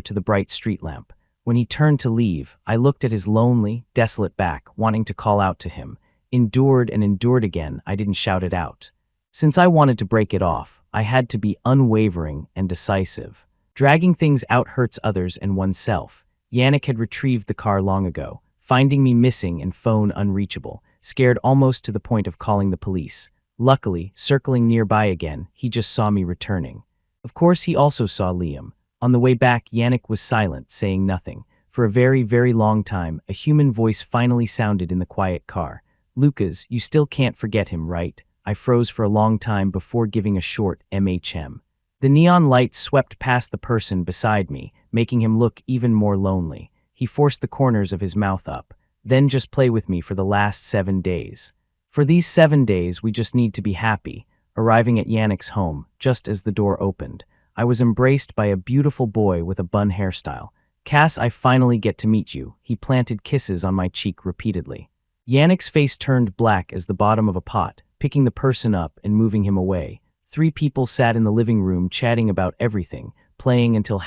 to the bright street lamp. When he turned to leave, I looked at his lonely, desolate back, wanting to call out to him. Endured and endured again, I didn't shout it out. Since I wanted to break it off, I had to be unwavering and decisive. Dragging things out hurts others and oneself. Yannick had retrieved the car long ago, finding me missing and phone unreachable, scared almost to the point of calling the police. Luckily, circling nearby again, he just saw me returning. Of course, he also saw Liam. On the way back, Yannick was silent, saying nothing. For a very, very long time, a human voice finally sounded in the quiet car. "Lucas, you still can't forget him, right?" I froze for a long time before giving a short MHM. The neon light swept past the person beside me, making him look even more lonely. He forced the corners of his mouth up. Then just play with me for the last 7 days. For these 7 days, we just need to be happy. Arriving at Yannick's home, just as the door opened, I was embraced by a beautiful boy with a bun hairstyle. Cass, I finally get to meet you. He planted kisses on my cheek repeatedly. Yannick's face turned black as the bottom of a pot, picking the person up and moving him away. 3 people sat in the living room chatting about everything, playing until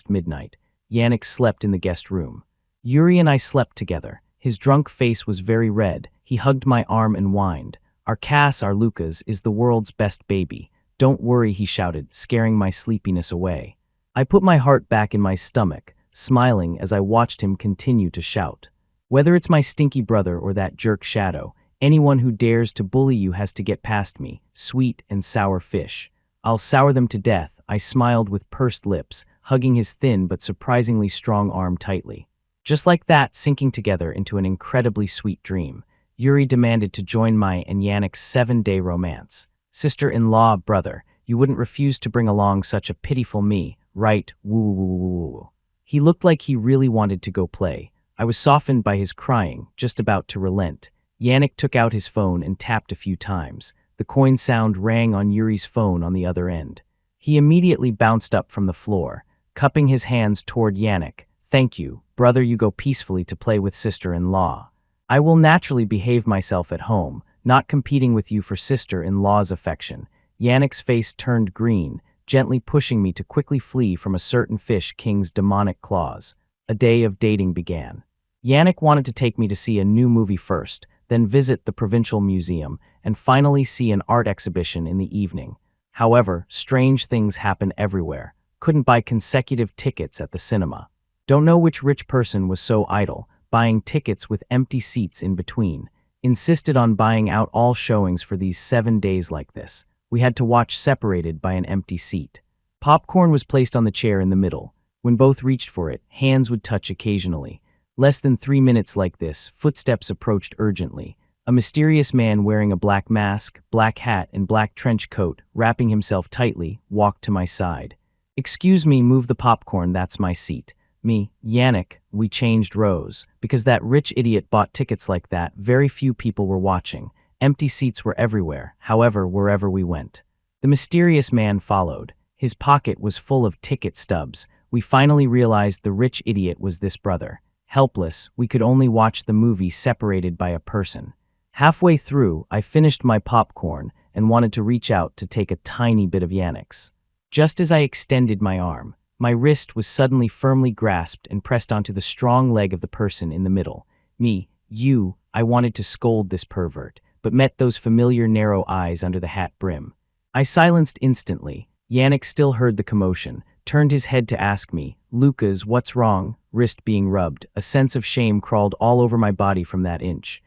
midnight. Yannick slept in the guest room. Yuri and I slept together. His drunk face was very red. He hugged my arm and whined. Our Cass, our Lucas, is the world's best baby. Don't worry, he shouted, scaring my sleepiness away. I put my heart back in my stomach, smiling as I watched him continue to shout. Whether it's my stinky brother or that jerk Shadow, anyone who dares to bully you has to get past me, sweet and sour fish. I'll sour them to death, I smiled with pursed lips, hugging his thin but surprisingly strong arm tightly. Just like that, sinking together into an incredibly sweet dream, Yuri demanded to join my and Yannick's 7-day romance. Sister-in-law, brother, you wouldn't refuse to bring along such a pitiful me, right? Woo. He looked like he really wanted to go play. I was softened by his crying, just about to relent. Yannick took out his phone and tapped a few times. The coin sound rang on Yuri's phone on the other end. He immediately bounced up from the floor, cupping his hands toward Yannick. Thank you, brother, you go peacefully to play with sister-in-law. I will naturally behave myself at home, not competing with you for sister-in-law's affection. Yannick's face turned green, gently pushing me to quickly flee from a certain fish king's demonic claws. A day of dating began. Yannick wanted to take me to see a new movie first, then visit the provincial museum, and finally see an art exhibition in the evening. However, strange things happen everywhere. Couldn't buy consecutive tickets at the cinema. Don't know which rich person was so idle, buying tickets with empty seats in between. Insisted on buying out all showings for these 7 days like this. We had to watch separated by an empty seat. Popcorn was placed on the chair in the middle. When both reached for it, hands would touch occasionally. Less than 3 minutes like this, footsteps approached urgently. A mysterious man wearing a black mask, black hat, and black trench coat, wrapping himself tightly, walked to my side. Excuse me, move the popcorn, that's my seat. Me, Yannick, we changed rows. Because that rich idiot bought tickets like that, very few people were watching. Empty seats were everywhere, however, wherever we went. The mysterious man followed. His pocket was full of ticket stubs. We finally realized the rich idiot was this brother. Helpless, we could only watch the movie separated by a person. Halfway through, I finished my popcorn and wanted to reach out to take a tiny bit of Yannick's. Just as I extended my arm, my wrist was suddenly firmly grasped and pressed onto the strong leg of the person in the middle. I wanted to scold this pervert, but met those familiar narrow eyes under the hat brim. I silenced instantly. Yannick still heard the commotion, turned his head to ask me, Lucas, what's wrong? Wrist being rubbed. A sense of shame crawled all over my body from that inch.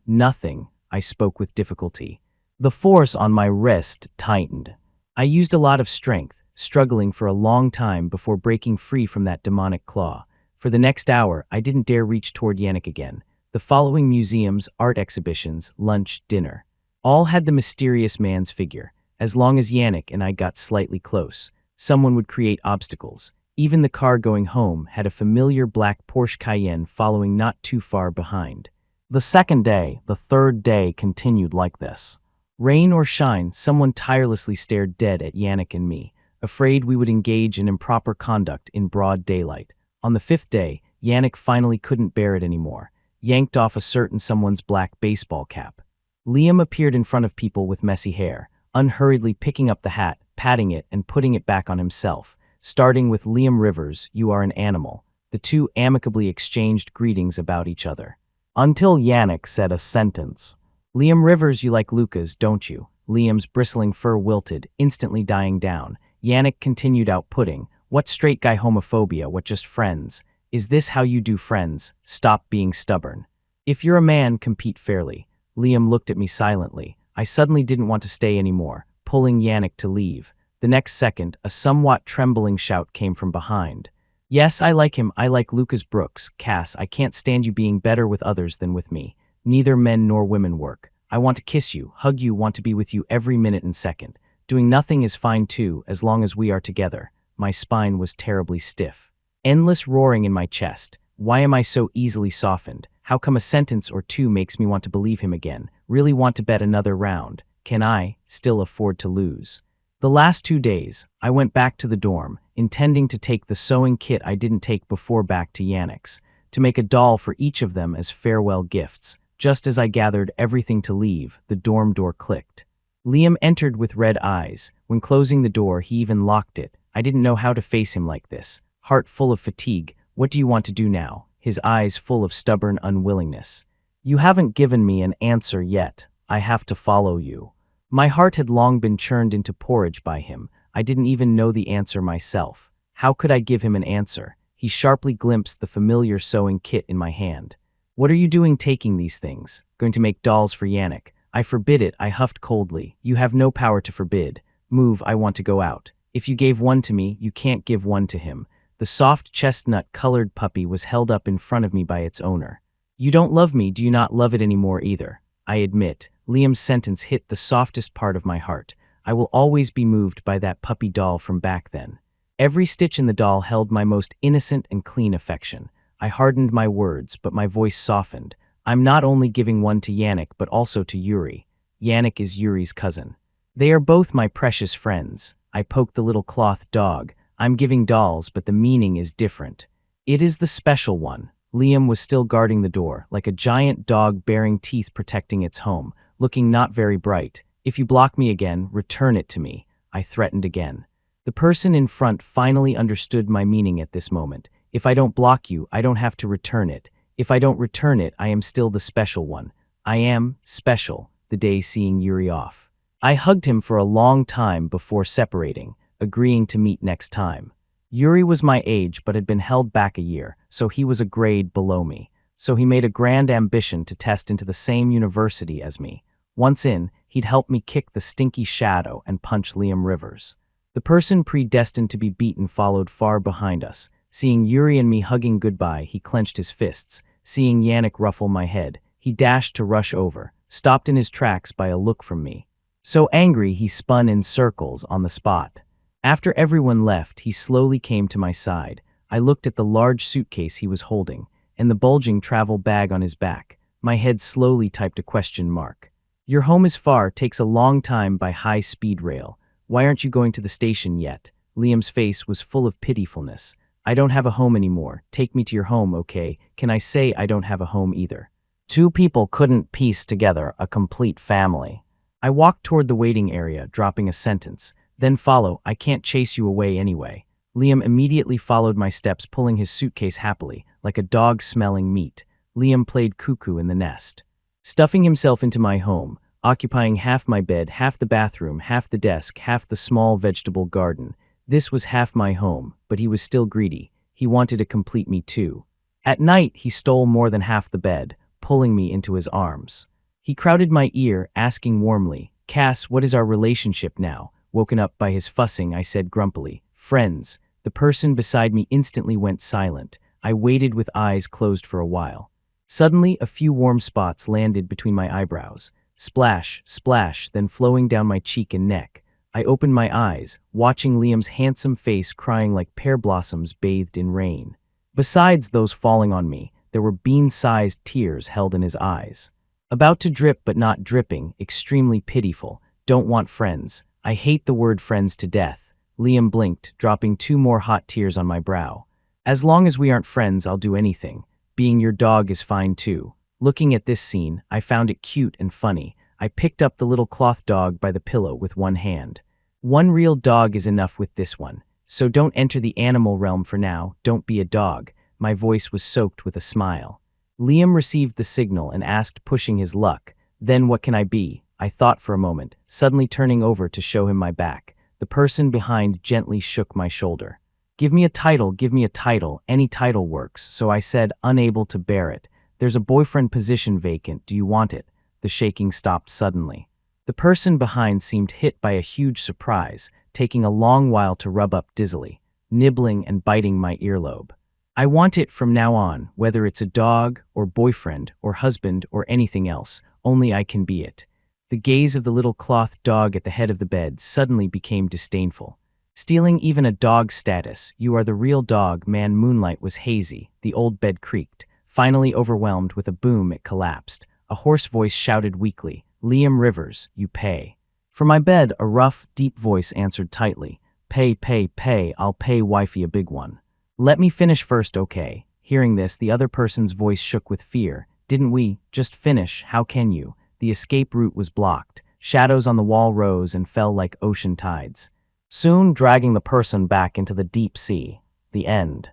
Nothing, I spoke with difficulty. The force on my wrist tightened. I used a lot of strength, struggling for a long time before breaking free from that demonic claw. For the next hour, I didn't dare reach toward Yannick again. The following museums, art exhibitions, lunch, dinner, all had the mysterious man's figure. As long as Yannick and I got slightly close, someone would create obstacles. Even the car going home had a familiar black Porsche Cayenne following not too far behind. The second day, the third day continued like this. Rain or shine, someone tirelessly stared dead at Yannick and me, afraid we would engage in improper conduct in broad daylight. On the 5th day, Yannick finally couldn't bear it anymore, yanked off a certain someone's black baseball cap. Liam appeared in front of people with messy hair, unhurriedly picking up the hat, patting it, and putting it back on himself. Starting with Liam Rivers, you are an animal. The two amicably exchanged greetings about each other. Until Yannick said a sentence. Liam Rivers, you like Lucas, don't you? Liam's bristling fur wilted, instantly dying down. Yannick continued outputting, what straight guy homophobia, what just friends? Is this how you do friends? Stop being stubborn. If you're a man, compete fairly. Liam looked at me silently. I suddenly didn't want to stay anymore, pulling Yannick to leave. The next second, a somewhat trembling shout came from behind. Yes, I like him. I like Lucas Brooks. Cass, I can't stand you being better with others than with me. Neither men nor women work. I want to kiss you, hug you, want to be with you every minute and second. Doing nothing is fine too, as long as we are together. My spine was terribly stiff. Endless roaring in my chest. Why am I so easily softened? How come a sentence or two makes me want to believe him again? Really want to bet another round? Can I still afford to lose? The last 2 days, I went back to the dorm, intending to take the sewing kit I didn't take before back to Yannick's, to make a doll for each of them as farewell gifts. Just as I gathered everything to leave, the dorm door clicked. Liam entered with red eyes. When closing the door, he even locked it. I didn't know how to face him like this. Heart full of fatigue. What do you want to do now? His eyes full of stubborn unwillingness. You haven't given me an answer yet. I have to follow you. My heart had long been churned into porridge by him. I didn't even know the answer myself. How could I give him an answer? He sharply glimpsed the familiar sewing kit in my hand. What are you doing taking these things? Going to make dolls for Yannick. I forbid it, I huffed coldly. You have no power to forbid. Move, I want to go out. If you gave one to me, you can't give one to him. The soft chestnut-colored puppy was held up in front of me by its owner. You don't love me, do you not love it anymore either? I admit. Liam's sentence hit the softest part of my heart. I will always be moved by that puppy doll from back then. Every stitch in the doll held my most innocent and clean affection. I hardened my words, but my voice softened. I'm not only giving one to Yannick, but also to Yuri. Yannick is Yuri's cousin. They are both my precious friends. I poked the little cloth dog. I'm giving dolls, but the meaning is different. It is the special one. Liam was still guarding the door, like a giant dog baring teeth protecting its home, looking not very bright. If you block me again, return it to me. I threatened again. The person in front finally understood my meaning at this moment. If I don't block you, I don't have to return it. If I don't return it, I am still the special one. I am special, the day seeing Yuri off. I hugged him for a long time before separating, agreeing to meet next time. Yuri was my age but had been held back a year, so he was a grade below me. So he made a grand ambition to test into the same university as me. Once in, he'd help me kick the stinky shadow and punch Liam Rivers. The person predestined to be beaten followed far behind us. Seeing Yuri and me hugging goodbye, he clenched his fists. Seeing Yannick ruffle my head, he dashed to rush over, stopped in his tracks by a look from me. So angry, he spun in circles on the spot. After everyone left, he slowly came to my side. I looked at the large suitcase he was holding, and the bulging travel bag on his back. My head slowly typed a question mark. Your home is far, takes a long time by high-speed rail. Why aren't you going to the station yet? Liam's face was full of pitifulness. I don't have a home anymore. Take me to your home, okay? Can I say I don't have a home either? Two people couldn't piece together a complete family. I walked toward the waiting area, dropping a sentence. Then follow, I can't chase you away anyway. Liam immediately followed my steps, pulling his suitcase happily, like a dog smelling meat. Liam played cuckoo in the nest. Stuffing himself into my home, occupying half my bed, half the bathroom, half the desk, half the small vegetable garden. This was half my home, but he was still greedy. He wanted to complete me too. At night, he stole more than half the bed, pulling me into his arms. He crowded my ear, asking warmly, Cass, what is our relationship now? Woken up by his fussing, I said grumpily, friends. The person beside me instantly went silent. I waited with eyes closed for a while. Suddenly, a few warm spots landed between my eyebrows. Splash, splash, then flowing down my cheek and neck. I opened my eyes, watching Liam's handsome face crying like pear blossoms bathed in rain. Besides those falling on me, there were bean-sized tears held in his eyes. About to drip but not dripping, extremely pitiful. Don't want friends. I hate the word friends to death. Liam blinked, dropping 2 more hot tears on my brow. As long as we aren't friends, I'll do anything. Being your dog is fine too. Looking at this scene, I found it cute and funny. I picked up the little cloth dog by the pillow with one hand. One real dog is enough with this one. So don't enter the animal realm for now. Don't be a dog. My voice was soaked with a smile. Liam received the signal and asked, pushing his luck, then what can I be? I thought for a moment, suddenly turning over to show him my back. The person behind gently shook my shoulder. Give me a title, any title works, so I said, unable to bear it. There's a boyfriend position vacant, do you want it? The shaking stopped suddenly. The person behind seemed hit by a huge surprise, taking a long while to rub up dizzily, nibbling and biting my earlobe. I want it from now on, whether it's a dog, or boyfriend, or husband, or anything else, only I can be it. The gaze of the little cloth dog at the head of the bed suddenly became disdainful. Stealing even a dog's status, you are the real dog, man. Moonlight was hazy, the old bed creaked. Finally overwhelmed with a boom, it collapsed. A hoarse voice shouted weakly, "Liam Rivers, you pay." For my bed, a rough, deep voice answered tightly, "Pay, pay, pay, I'll pay wifey a big one." "Let me finish first, okay?" Hearing this, the other person's voice shook with fear. "Didn't we? Just finish, how can you?" The escape route was blocked. Shadows on the wall rose and fell like ocean tides, soon dragging the person back into the deep sea. The end.